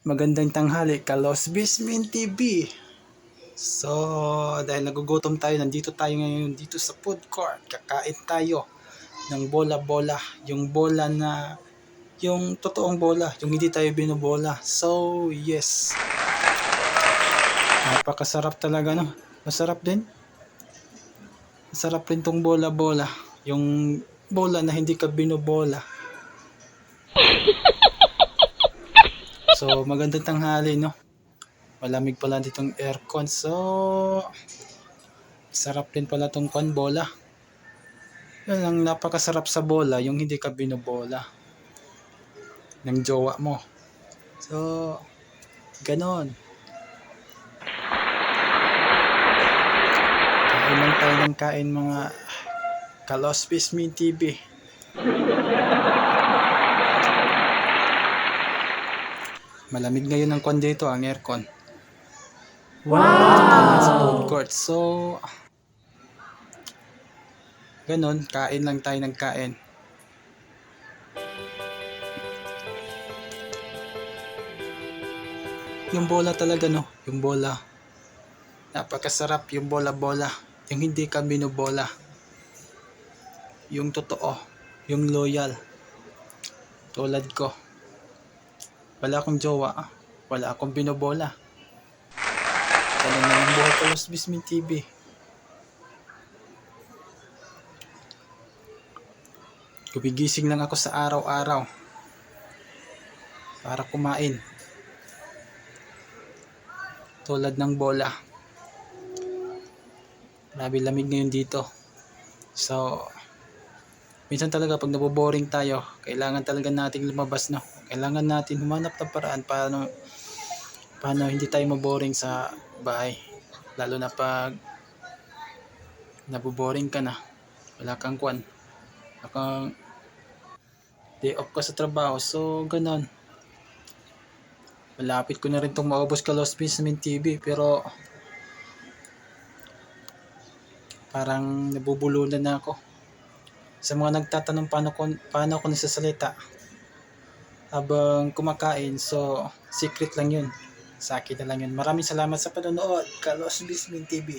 Magandang tanghali, Kalos Bismin TV. So, dahil nagugutom tayo, nandito tayo ngayon dito sa food court. Kakain tayo ng bola-bola. Yung bola na, yung totoong bola, yung hindi tayo binobola. So, yes. Napakasarap talaga, no? Masarap din. Masarap rin tong bola-bola. Yung bola na hindi ka binobola. So, magandang tanghali, no? Malamig pala ditong aircon. So, sarap din pala tong bola. Yan ang napakasarap sa bola, yung hindi ka binobola ng jowa mo. So, ganon. Kain lang tayo ng kain mga Kalos Bismin TV. Malamig ngayon ang dito, ang aircon. Wow! Sa food court. So, ganon, kain lang tayo ng kain. Yung bola talaga, no? Yung bola. Napakasarap yung bola-bola. Yung hindi ka binobola. Yung totoo. Yung loyal. Tulad ko. Wala akong jowa. Wala akong binobola. Ganun na lang buhay Kalos Bismin TV. Gumigising lang ako sa araw-araw para kumain. Tulad ng bola. Grabe lamig ngayon dito. So, minsan talaga pag naboboring tayo, kailangan talaga nating lumabas, no? Kailangan natin humanap ng paraan paano hindi tayo maboring sa bahay. Lalo na pag naboboring ka na, wala kang day off ka sa trabaho. So, ganon. Malapit ko na rin itong maubos Kalos Bismin TV, pero parang nabubulunan na ako. Sa mga nagtatanong paano ako nagsasalita habang kumakain, so secret lang yun. Sa akin na lang yun. Maraming salamat sa panonood, Kalos Bismin TV.